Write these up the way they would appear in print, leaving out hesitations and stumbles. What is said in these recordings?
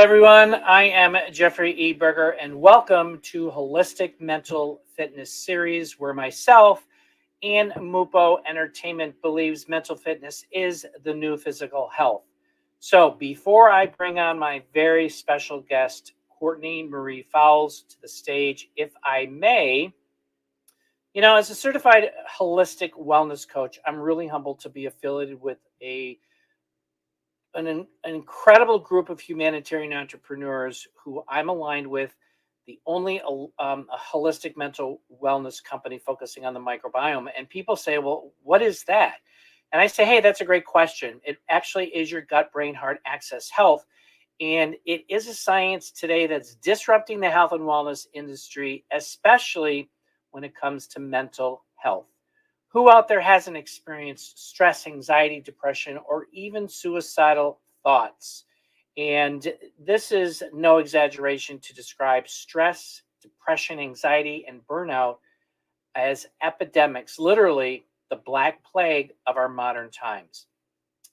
everyone. I am Jeffrey E. Berger, and welcome to Holistic Mental Fitness Series, where myself and Mupo Entertainment believes mental fitness is the new physical health. So before I bring on my very special guest, Courtney Marie Fowles, to the stage, if I may, as a certified holistic wellness coach, I'm really humbled to be affiliated with an incredible group of humanitarian entrepreneurs who I'm aligned with, the only a holistic mental wellness company focusing on the microbiome. And people say, well, what is that? And I say, hey, that's a great question. It actually is your gut, brain, heart access health. And it is a science today that's disrupting the health and wellness industry, especially when it comes to mental health. Who out there hasn't experienced stress, anxiety, depression, or even suicidal thoughts? And this is no exaggeration to describe stress, depression, anxiety, and burnout as epidemics, literally the black plague of our modern times.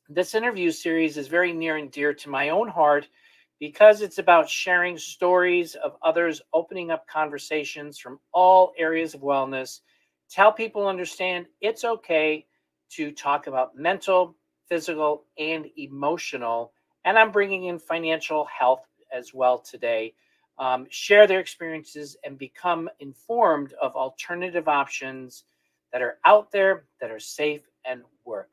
This interview series is very near and dear to my own heart because it's about sharing stories of others, opening up conversations from all areas of wellness to help people understand it's okay to talk about mental, physical, and emotional. And I'm bringing in financial health as well today. Share their experiences and become informed of alternative options that are out there that are safe and work.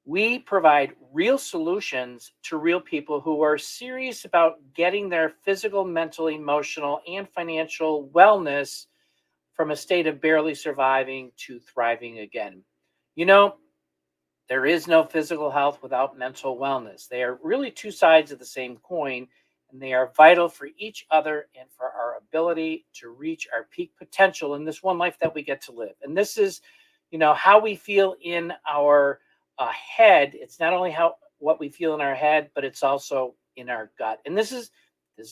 We provide real solutions to real people who are serious about getting their physical, mental, emotional, and financial wellness from a state of barely surviving to thriving again. There is no physical health without mental wellness. They are really two sides of the same coin, and they are vital for each other and for our ability to reach our peak potential in this one life that we get to live. And this is, how we feel in our head. It's not only what we feel in our head, but it's also in our gut. And this is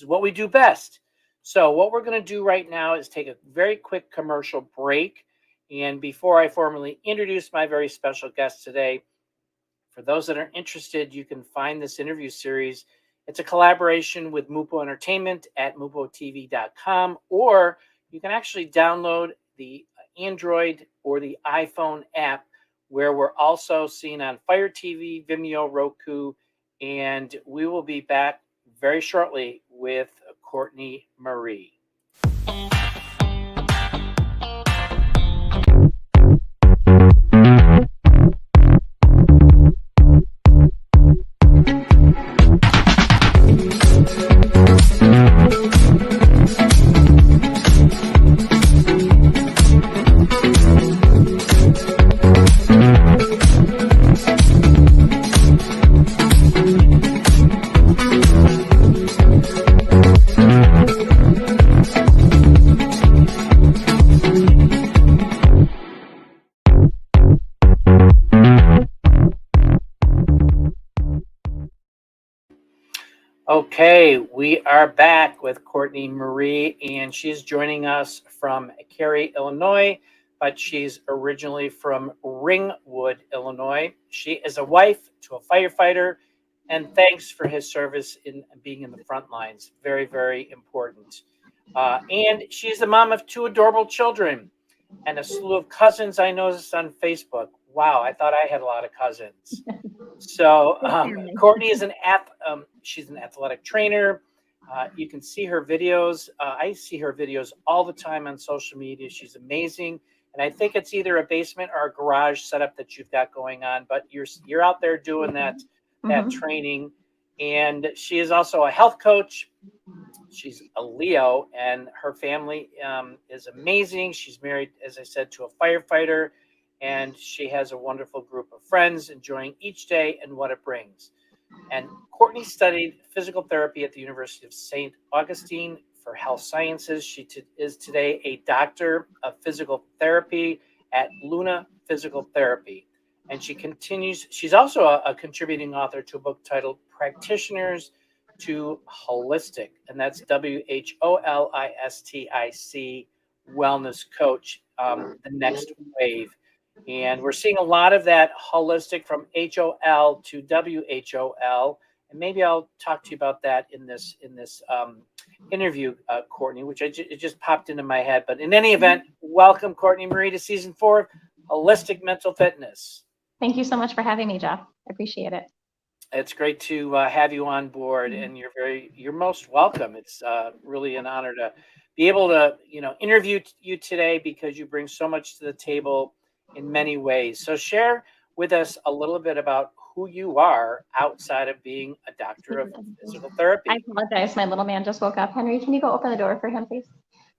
what we do best. So what we're going to do right now is take a very quick commercial break. And before I formally introduce my very special guest today, for those that are interested, you can find this interview series. It's a collaboration with Mupo Entertainment at mupotv.com, or you can actually download the Android or the iPhone app, where we're also seen on Fire TV, Vimeo, Roku, and we will be back very shortly with Courtney Marie. Okay, we are back with Courtney Marie, and she's joining us from Cary, Illinois, but she's originally from Ringwood, Illinois. She is a wife to a firefighter, and thanks for his service in being in the front lines. Very, very important. And she's the mom of two adorable children and a slew of cousins I noticed on Facebook. Wow, I thought I had a lot of cousins. So Courtney is she's an athletic trainer. You can see her videos. I see her videos all the time on social media. She's amazing. And I think it's either a basement or a garage setup that you've got going on, but you're out there doing that training. And she is also a health coach. She's a Leo, and her family is amazing. She's married, as I said, to a firefighter. And she has a wonderful group of friends enjoying each day and what it brings. And Courtney studied physical therapy at the University of St. Augustine for health sciences. She is today a doctor of physical therapy at Luna Physical Therapy. And she's also a contributing author to a book titled Practitioners to Holistic. And that's WHOLISTIC, Wellness Coach, the next wave. And we're seeing a lot of that holistic from HOL to WHOL. and maybe I'll talk to you about that in this interview, Cortney, which it just popped into my head. But in any event, welcome, Courtney Marie, to season 4 of Holistic Mental Fitness. Thank you so much for having me, Jeff. I appreciate it. It's great to have you on board, and you're most welcome. It's really an honor to be able to interview you today, because you bring so much to the table in many ways. So share with us a little bit about who you are outside of being a doctor of physical therapy. I apologize. My little man just woke up. Henry, can you go open the door for him, please?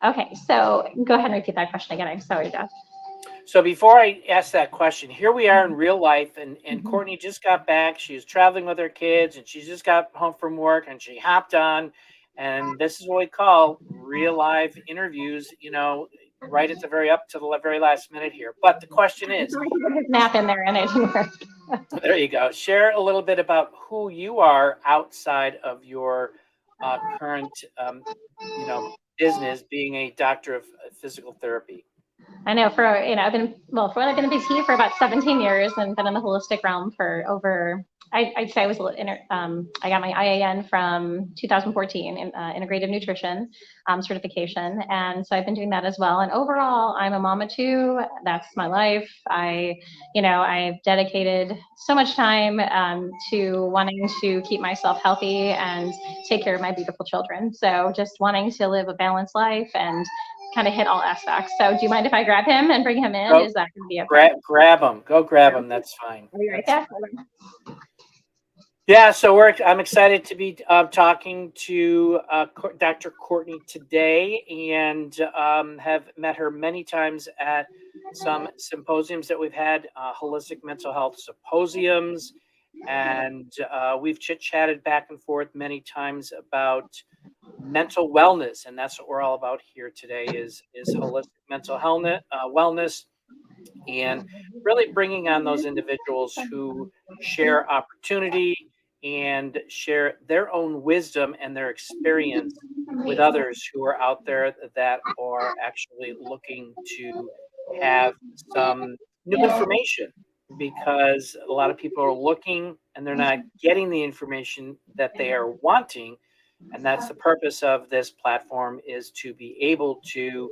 Okay, so go ahead and repeat that question again. I'm sorry, Jeff. So before I ask that question, here we are in real life, and Courtney just got back. She was traveling with her kids, and she just got home from work, and she hopped on, and this is what we call real live interviews, right at the very last minute here. But the question is, his nap in there, and it didn't work. There you go. Share a little bit about who you are outside of your current, business, being a doctor of physical therapy. I know I've been in PT for about 17 years and been in the holistic realm for over, I'd say I got my IAN from 2014 in integrative nutrition certification. And so I've been doing that as well. And overall, I'm a mama too. That's my life. I've dedicated so much time to wanting to keep myself healthy and take care of my beautiful children. So just wanting to live a balanced life and kind of hit all aspects. So do you mind if I grab him and bring him in? Is that going to be okay? Grab him. Go grab him. That's fine. Are you right there? Yeah, so I'm excited to be talking to Dr. Cortney today, and have met her many times at some symposiums that we've had, holistic mental health symposiums, and we've chit-chatted back and forth many times about mental wellness, and that's what we're all about here today is holistic mental wellness, and really bringing on those individuals who share opportunity and share their own wisdom and their experience with others who are out there that are actually looking to have some new information, because a lot of people are looking and they're not getting the information that they are wanting. And that's the purpose of this platform, is to be able to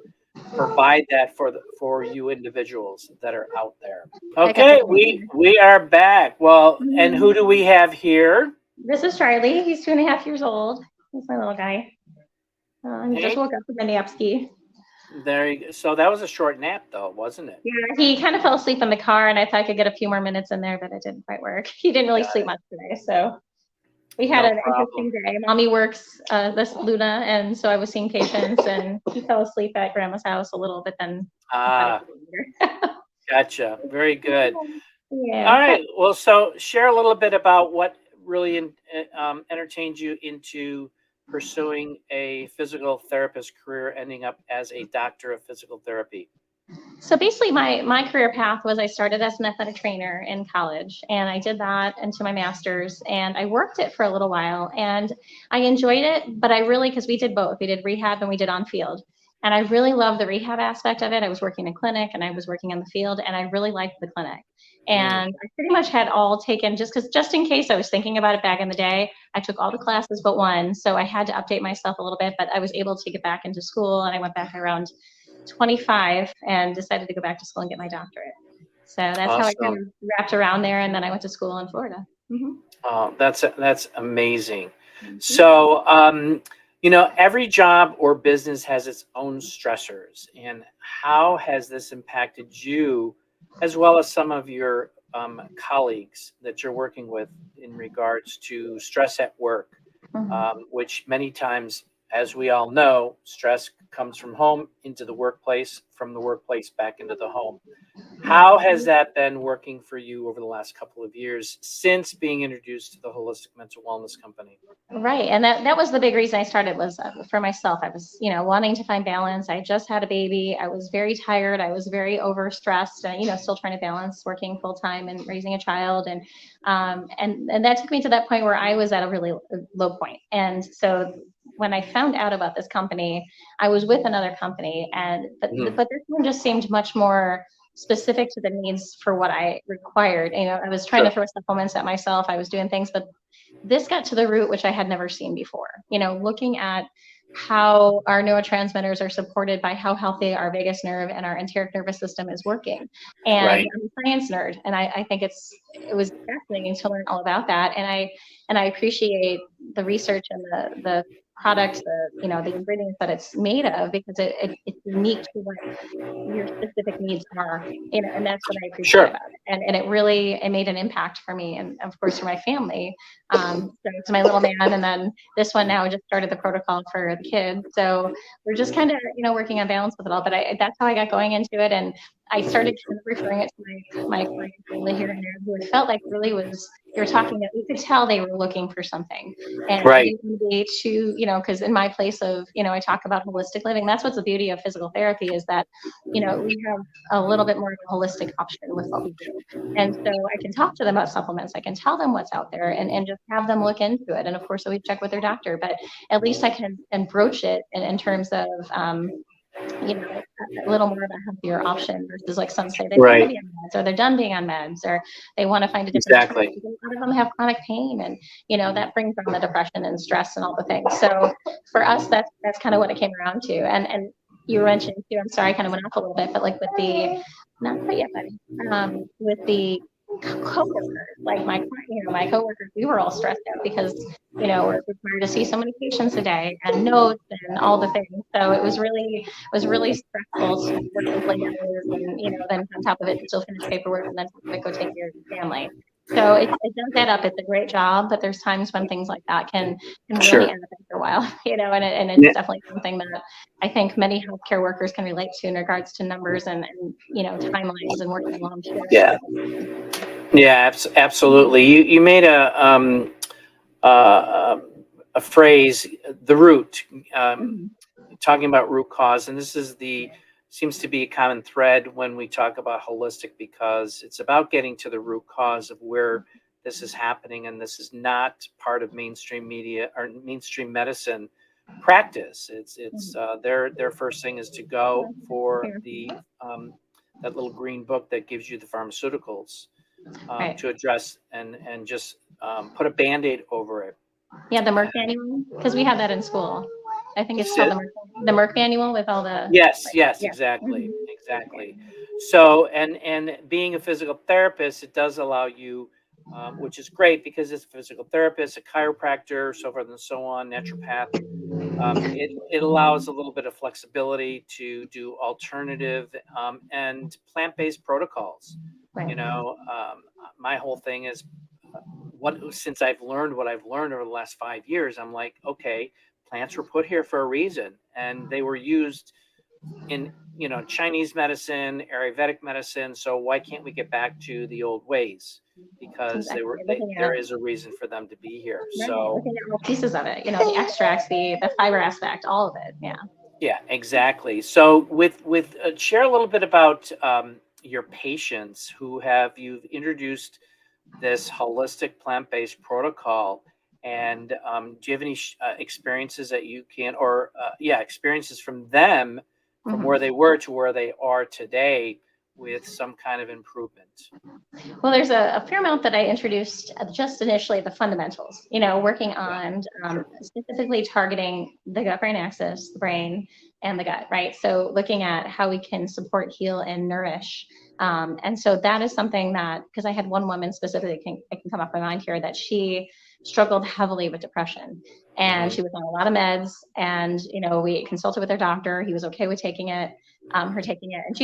provide that for you individuals that are out there. Okay, we are back. Well, and who do we have here? This is Charlie. He's 2.5 years old. He's my little guy. He just woke up from a nap ski. There you go. So that was a short nap, though, wasn't it? Yeah, he kind of fell asleep in the car, and I thought I could get a few more minutes in there, but it didn't quite work. He didn't really sleep much today, so we had an interesting day. Mommy works this Luna, and so I was seeing patients, and he fell asleep at Grandma's house a little, but then. Gotcha. Very good. Yeah. All right. Well, so share a little bit about what really entertained you into pursuing a physical therapist career, ending up as a doctor of physical therapy. So basically my career path was I started as an athletic trainer in college, and I did that into my master's, and I worked it for a little while, and I enjoyed it, but I really, because we did both, we did rehab and we did on field. And I really loved the rehab aspect of it. I was working in a clinic and I was working on the field, and I really liked the clinic. And I pretty much had all taken, just in case I was thinking about it back in the day, I took all the classes but one. So I had to update myself a little bit, but I was able to get back into school, and I went back around 25 and decided to go back to school and get my doctorate. So that's awesome. How I kind of wrapped around there. And then I went to school in Florida. Mm-hmm. Oh, that's amazing. Mm-hmm. So, every job or business has its own stressors. And how has this impacted you, as well as some of your colleagues that you're working with, in regards to stress at work, which many times, as we all know, stress comes from home into the workplace, from the workplace back into the home. How has that been working for you over the last couple of years since being introduced to the Holistic Mental Wellness Company? Right. And that was the big reason I started, was for myself. I was, wanting to find balance. I just had a baby. I was very tired. I was very overstressed, still trying to balance working full time and raising a child. And that took me to that point where I was at a really low point. And so when I found out about this company, I was with another company, but this one just seemed much more specific to the needs for what I required. I was trying to throw supplements at myself. I was doing things, but this got to the root, which I had never seen before. Looking at how our neurotransmitters are supported by how healthy our vagus nerve and our enteric nervous system is working. And Right. I'm a science nerd, and I think it was fascinating to learn all about that. And I appreciate the research and the products, the ingredients that it's made of, because it's unique to what your specific needs are, and that's what I appreciate about it. And it made an impact for me, and of course for my family. So it's my little man, and then this one now just started the protocol for the kids. So we're just kind of working on balance with it all. But that's how I got going into it, and I started kind of referring it to my clients here and there, who it felt like really was, they were talking that we could tell they were looking for something. And maybe to, because in my place of, I talk about holistic living. That's what's the beauty of physical therapy, is that, we have a little bit more of a holistic option with what we do. And so I can talk to them about supplements. I can tell them what's out there, and just have them look into it. And of course, we check with their doctor, but at least I can broach it in terms of, a little more of a healthier option versus, like, some say they want to be on meds, or they're done being on meds, or they want to find a different Exactly. choice. A lot of them have chronic pain, and that brings on the depression and stress and all the things. So for us, that's kind of what it came around to. And you mentioned too, I'm sorry, I kind of went off a little bit, but like with the, not quite yet, buddy, with the coworkers, like my coworkers, we were all stressed out because we're required to see so many patients a day, and notes and all the things. So it was really stressful to work those late hours, and then on top of it still finish paperwork, and then go take care of your family. So it does add up. It's a great job, but there's times when things like that can really add up after a while, and it's definitely something that I think many healthcare workers can relate to in regards to numbers and timelines and working long shifts. Yeah, absolutely. You made a phrase, the root, talking about root cause, and this is seems to be a common thread when we talk about holistic, because it's about getting to the root cause of where this is happening, and this is not part of mainstream media or mainstream medicine practice. It's their first thing is to go for the that little green book that gives you the pharmaceuticals to address and just put a Band-Aid over it. Yeah, the Merck manual, because we had that in school. I think it's called the Merck manual with all the. Yes, exactly. So, and being a physical therapist, it does allow you, which is great, because it's a physical therapist, a chiropractor, so forth and so on, naturopath. It allows a little bit of flexibility to do alternative and plant-based protocols. My whole thing is, since I've learned what I've learned over the last 5 years, I'm like, okay, plants were put here for a reason, and they were used in Chinese medicine, Ayurvedic medicine. So why can't we get back to the old ways? Because there is a reason for them to be here. So looking at all pieces of it, the extracts, the fiber aspect, all of it. Yeah, exactly. So with share a little bit about your patients you've introduced this holistic plant-based protocol, and do you have any experiences that you can, or experiences from them, from where they were to where they are today, with some kind of improvement? Well, there's a fair amount that I introduced just initially, the fundamentals, working on specifically targeting the gut-brain axis, the brain, and the gut, right? So looking at how we can support, heal, and nourish. And so that is something that, because I had one woman specifically, I can come off my mind here, that she struggled heavily with depression, and she was on a lot of meds, and we consulted with her doctor. He was okay with taking it, her taking it, and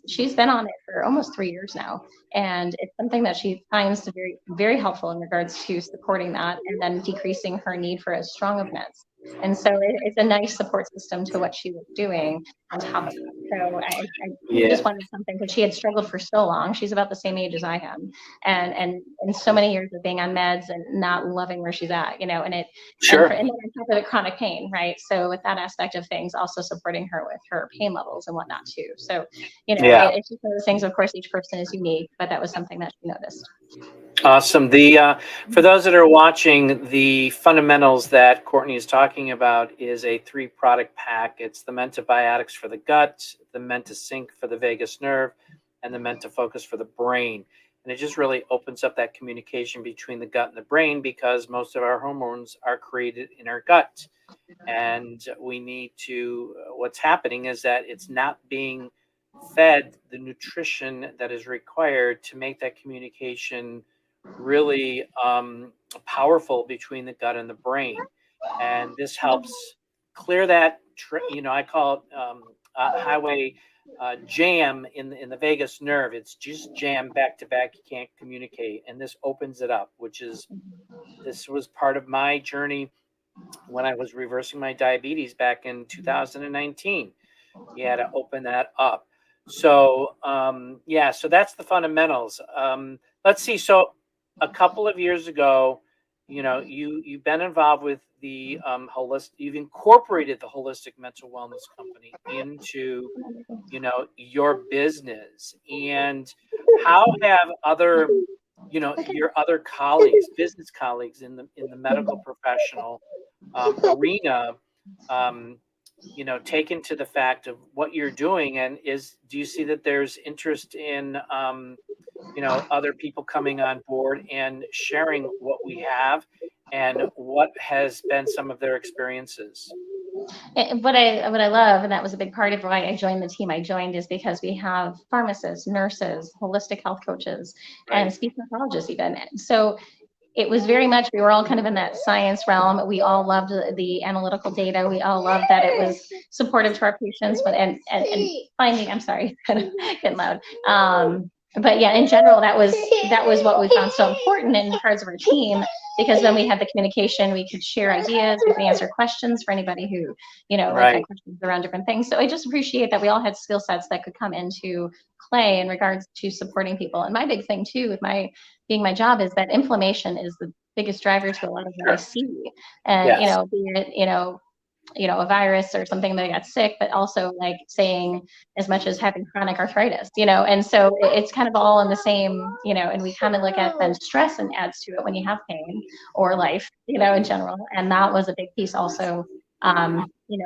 she's been on it for almost 3 years now, and it's something that she finds very, very helpful in regards to supporting that, and then decreasing her need for as strong of meds. And so it's a nice support system to what she was doing on top of it. So I just wanted something, because she had struggled for so long. She's about the same age as I am, and so many years of being on meds and not loving where she's at, and it and then on top of the chronic pain, right? So with that aspect of things, also supporting her with her pain levels and whatnot too. So it's just one of those things. Of course, each person is unique, but that was something that she noticed. Awesome. For those that are watching, the fundamentals that Cortney is talking about is a 3-product pack. It's the Mentabiotics for the gut, the Mentasync for the vagus nerve, and the mental focus for the brain. And it just really opens up that communication between the gut and the brain, because most of our hormones are created in our gut. And we need to, what's happening is that it's not being fed the nutrition that is required to make that communication really powerful between the gut and the brain. And this helps clear that, I call it highway jam in the vagus nerve. It's just jam back to back. You can't communicate. And this opens it up, this was part of my journey when I was reversing my diabetes back in 2019. You had to open that up. So yeah, so that's the fundamentals. Let's see. So a couple of years ago, you've been involved with the holistic. You've incorporated the holistic mental wellness company into your business. And how have other your other colleagues, business colleagues in the medical professional arena, taken to the fact of what you're doing? And do you see that there's interest in other people coming on board and sharing what we have and what has been some of their experiences? And what I love, and that was a big part of why I joined the team I joined, is because we have pharmacists, nurses, holistic health coaches, and Right. speech pathologists even. So it was very much, we were all kind of in that science realm. We all loved the analytical data. We all loved that it was supportive to our patients, but and finding, I'm sorry, kind of getting loud. But yeah, in general, that was what we found so important in regards of our team, because then we had the communication, we could share ideas, we could answer questions for anybody who, like, had Right. questions around different things. So I just appreciate that we all had skill sets that could come into play in regards to supporting people. And my big thing too, with my job, is that inflammation is the biggest driver to a lot of what I Sure. see. And, Yes. be it, a virus or something that got sick, but also like saying as much as having chronic arthritis, and so it's kind of all in the same, and we kind of look at then stress and adds to it when you have pain or life, in general. And that was a big piece also,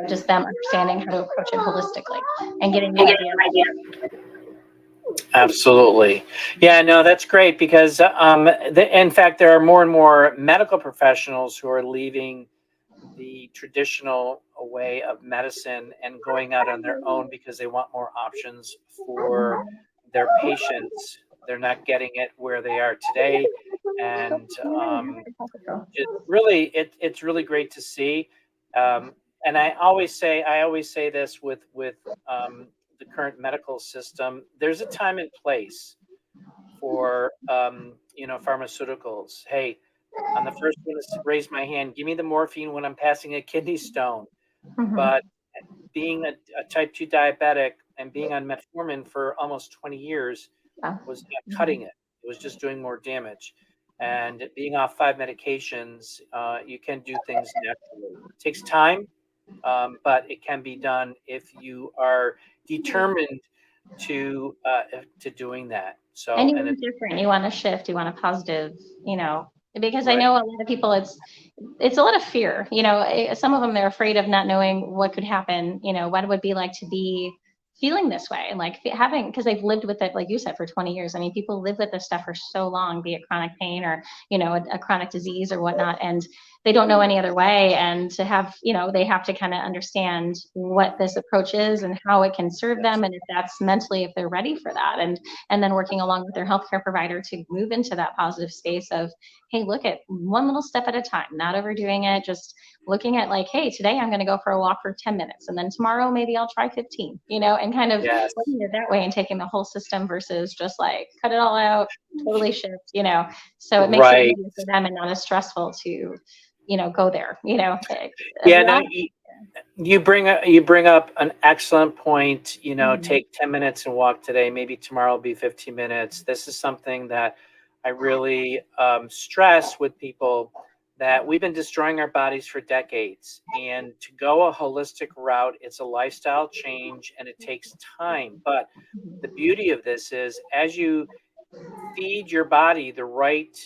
just them understanding how to approach it holistically and getting the idea. Absolutely. Yeah, no, that's great, because in fact, there are more and more medical professionals who are leaving the traditional way of medicine and going out on their own because they want more options for their patients. They're not getting it where they are today. And it's really great to see. And I always say this with the current medical system. There's a time and place for pharmaceuticals. Hey, I'm the first one to raise my hand. Give me the morphine when I'm passing a kidney stone. Mhm. But being a type 2 diabetic and being on metformin for almost 20 years Yeah. was not cutting it. It was just doing more damage. And being off 5 medications, you can do things naturally. It takes time, but it can be done if you are determined to doing that. And So, you and want it's different, you want a shift, you want a positive, because I right. know a lot of people, it's a lot of fear, some of them, they're afraid of not knowing what could happen, what it would be like to be feeling this way, and like having, because they've lived with it, like you said, for 20 years. I mean, people live with this stuff for so long, be it chronic pain or, a chronic disease or whatnot, and they don't know any other way. And to have, they have to kind of understand what this approach is and how it can serve Yes. them, and if that's mentally, if they're ready for that. And then working along with their healthcare provider to move into that positive space of, hey, look at one little step at a time, not overdoing it, just looking at like, hey, today I'm going to go for a walk for 10 minutes, and then tomorrow maybe I'll try 15, and kind of Yes. looking at it that way and taking the whole system versus just like cut it all out, totally shift. So it makes it Right. easier for them and not as stressful to, go there, Yeah. No. You bring up an excellent point. Mhm. Take 10 minutes and walk today. Maybe tomorrow will be 15 minutes. This is something that I really stress with people, that we've been destroying our bodies for decades. And to go a holistic route, it's a lifestyle change and it takes time. But the beauty of this is, as you feed your body the right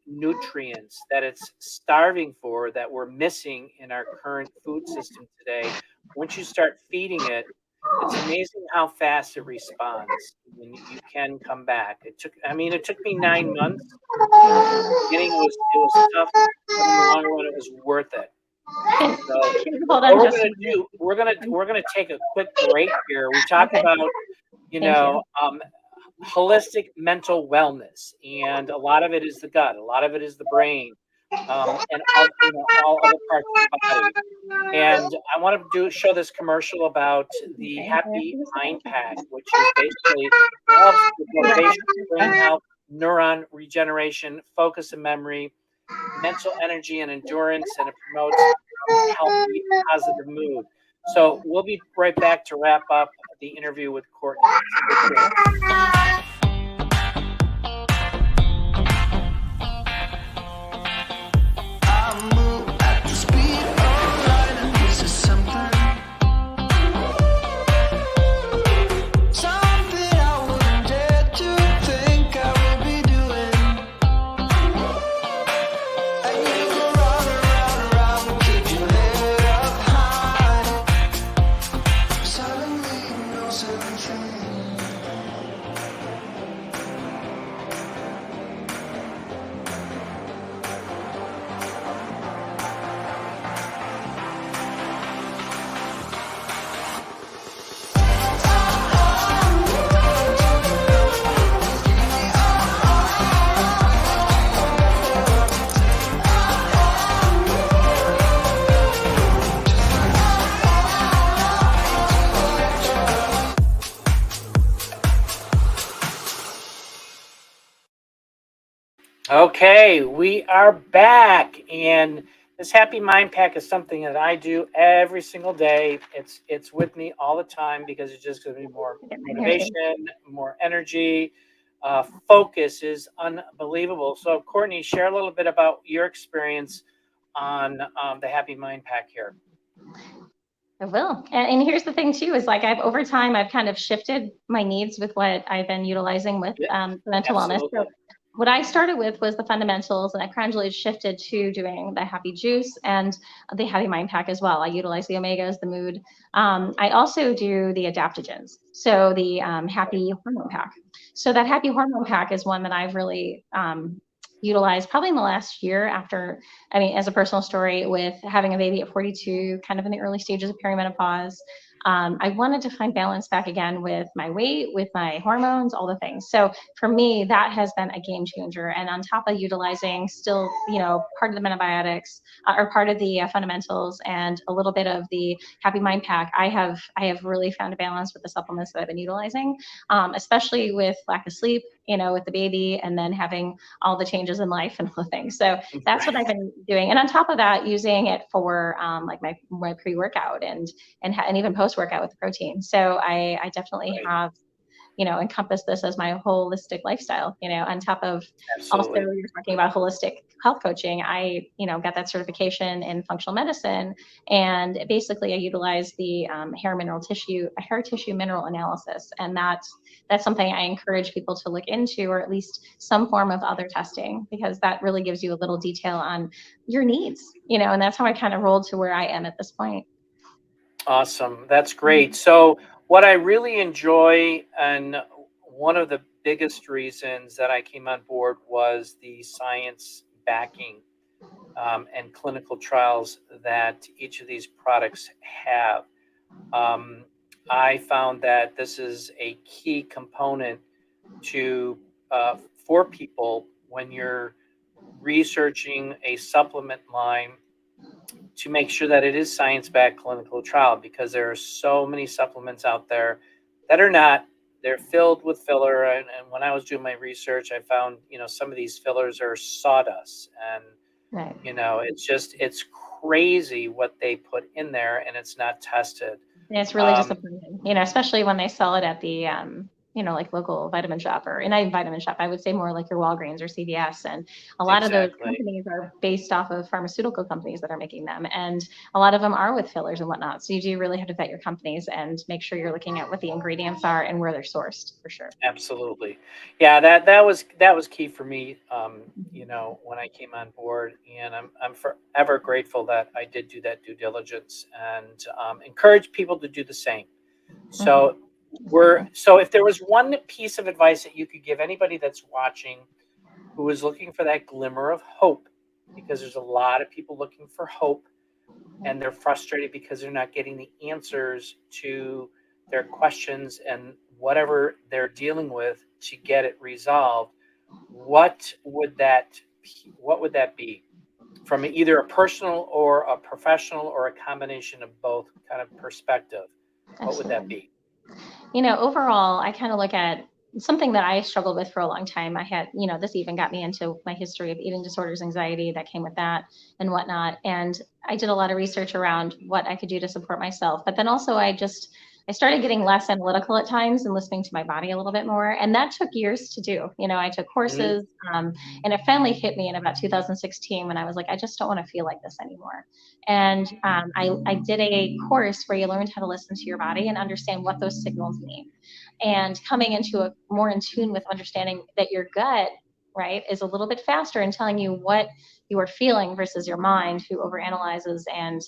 nutrients that it's starving for, that we're missing in our current food system today, once you start feeding it, it's amazing how fast it responds when you can come back. It took me 9 months. In the beginning, it was tough, but in the long run, it was worth it. Can So you hold what on we're just a gonna minute? do, we're gonna take a quick break here. We talked Okay, about, thank you. holistic mental wellness, and a lot of it is the gut, a lot of it is the brain, and all other parts of the body. And I want to show this commercial about the Okay, there Happy for just a Mind second. Pack, which is basically it helps with Hold on motivation, just a brain second. health, neuron regeneration, focus and memory, mental energy and endurance, and it promotes healthy, positive mood. So we'll be right back to wrap up the interview with Courtney. Stay tuned. I move at the speed of light, and this is something I wouldn't dare to think I would be doing. And you go round and round and round, keep your head up high. Suddenly you know something. Okay, we are back, and this Happy Mind Pack is something that I do every single day. It's with me all the time because it just gives me more Get mine here too. motivation, more energy. Focus is unbelievable. So, Courtney, share a little bit about your experience on the Happy Mind Pack here. I will. And here's the thing too, is like over time, I've kind of shifted my needs with what I've been utilizing with Yeah, the mental wellness. So absolutely. what I started with was the fundamentals, and I gradually shifted to doing the happy juice and the happy mind pack as well. I utilize the omegas, the mood. I also do the adaptogens, so the happy hormone pack. So that happy hormone pack is one that I've really utilized probably in the last year after, I mean, as a personal story with having a baby at 42, kind of in the early stages of perimenopause. I wanted to find balance back again with my weight, with my hormones, all the things. So for me, that has been a game changer. And on top of utilizing still, part of the antibiotics or part of the fundamentals and a little bit of the Happy Mind Pack, I have really found a balance with the supplements that I've been utilizing, especially with lack of sleep, with the baby, and then having all the changes in life and all the things. So that's what I've been doing. And on top of that, using it for like my pre-workout and even post-workout with the protein. So I definitely Right, have encompass this as my holistic lifestyle, on top of also absolutely. you're talking about holistic health coaching. I, got that certification in functional medicine. And basically I utilize the hair tissue mineral analysis. And that's something I encourage people to look into, or at least some form of other testing, because that really gives you a little detail on your needs, and that's how I kind of rolled to where I am at this point. Awesome. That's great. So, what I really enjoy, and one of the biggest reasons that I came on board was the science backing and clinical trials that each of these products have. Um, I found that this is a key component to for people when you're researching a supplement line, to make sure that it is science-backed clinical trial, because there are so many supplements out there that are not. They're filled with filler, and when I was doing my research, I found some of these fillers are sawdust, and Right. it's crazy what they put in there, and it's not tested. And it's really Um, disappointing, especially when they sell it at the, like local vitamin shop, or not even vitamin shop. I would say more like your Walgreens or CVS. And a lot of those exactly. companies are based off of pharmaceutical companies that are making them. And a lot of them are with fillers and whatnot. So you do really have to vet your companies and make sure you're looking at what the ingredients are and where they're sourced, for sure. Absolutely. Yeah, that was key for me, when I came on board, and I'm forever grateful that I did do that due diligence, and encourage people to do the same. So if there was one piece of advice that you could give anybody that's watching who is looking for that glimmer of hope, because there's a lot of people looking for hope and they're frustrated because they're not getting the answers to their questions and whatever they're dealing with to get it resolved, what would that be from either a personal or a professional or a combination of both kind of perspective? What would that Absolutely. be? Overall, I kind of look at something that I struggled with for a long time. I had, this even got me into my history of eating disorders, anxiety that came with that and whatnot. And I did a lot of research around what I could do to support myself. But then also I started getting less analytical at times and listening to my body a little bit more. And that took years to do. I took Mhm. courses, and it finally hit me in about 2016 when I was like, I just don't want to feel like this anymore. And I did a course where you learned how to listen to your body and understand what those signals mean. And coming into a more in tune with understanding that your gut, right, is a little bit faster in telling you what you are feeling versus your mind, who overanalyzes and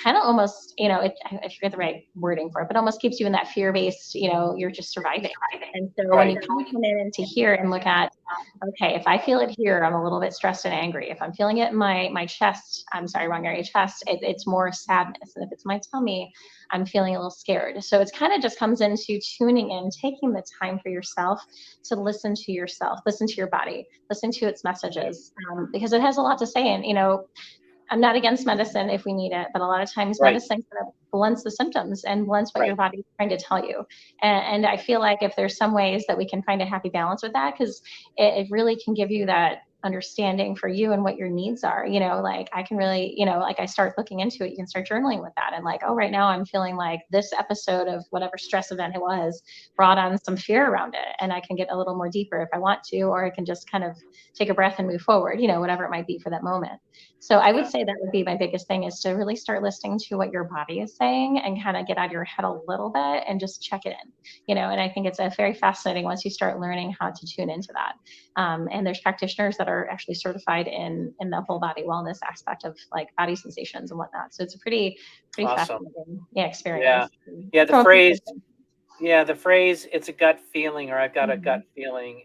kind of almost, I forget the right wording for it, but almost keeps you in that fear-based, you're just surviving. And so when you Right. can come in into here and look at, okay, if I feel it here, I'm a little bit stressed and angry. If I'm feeling it in my chest, I'm sorry, wrong area, chest, it's more sadness. And if it's my tummy, I'm feeling a little scared. So it's kind of just comes into tuning in, taking the time for yourself to listen to yourself, listen to your body, listen to its messages, because it has a lot to say. And, I'm not against medicine if we need it, but a lot of times Right. medicine kind of blunts the symptoms and blunts what your Right. body's trying to tell you. And I feel like if there's some ways that we can find a happy balance with that, because it really can give you that understanding for you and what your needs are. Like I can really, like I start looking into it, you can start journaling with that. And like, oh, right now I'm feeling like this episode of whatever stress event it was brought on some fear around it. And I can get a little more deeper if I want to, or I can just kind of take a breath and move forward, whatever it might be for that moment. So I would Yeah. say that would be my biggest thing, is to really start listening to what your body is saying and kind of get out of your head a little bit and just check it in, and I think it's a very fascinating once you start learning how to tune into that. And there's practitioners that are actually certified in the whole body wellness aspect of like body sensations and whatnot. So it's a pretty Awesome. fascinating Yeah. experience Yeah. The from a phrase, personal standpoint. it's a gut feeling, or I've got a Mhm. gut feeling.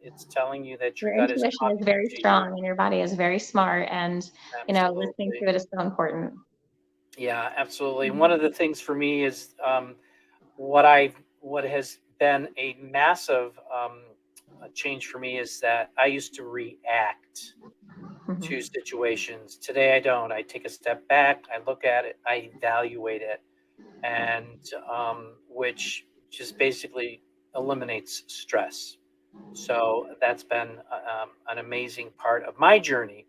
It's telling you that your Your gut is intuition is talking very to you. strong and your body is very smart, and listening Absolutely. to it is so important. Yeah, absolutely. One of Mhm. the things for me is what has been a massive change for me is that I used to react to Mhm. situations. Today I don't. I take a step back, I look at it, I evaluate it, and which just basically eliminates stress. So that's been an amazing part of my journey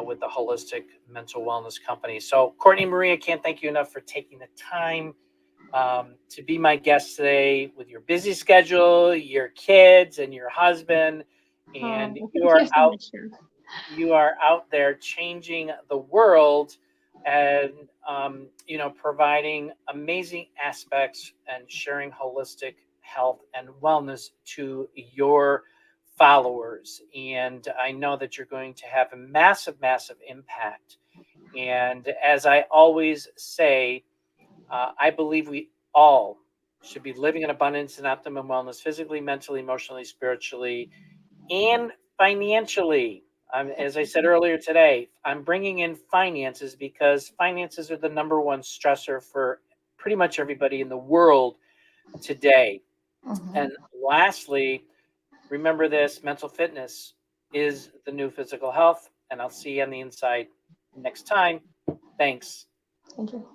with the holistic mental wellness company. So, Courtney Marie, I can't thank you enough for taking the time to be my guest today with your busy schedule, your kids, and your husband. Oh, And well, thank you so much, Jeff. you are out there changing the world and providing amazing aspects and sharing holistic health and wellness to your followers. And I know that you're going to have a massive impact. And as I always say, I believe we all should be living in abundance and optimum wellness, physically, mentally, emotionally, spiritually, and financially. As I said earlier today, I'm bringing in finances because finances are the number one stressor for pretty much everybody in the world today. Mhm. And lastly, remember this: mental fitness is the new physical health. And I'll see you on the inside next time. Thanks. Thank you.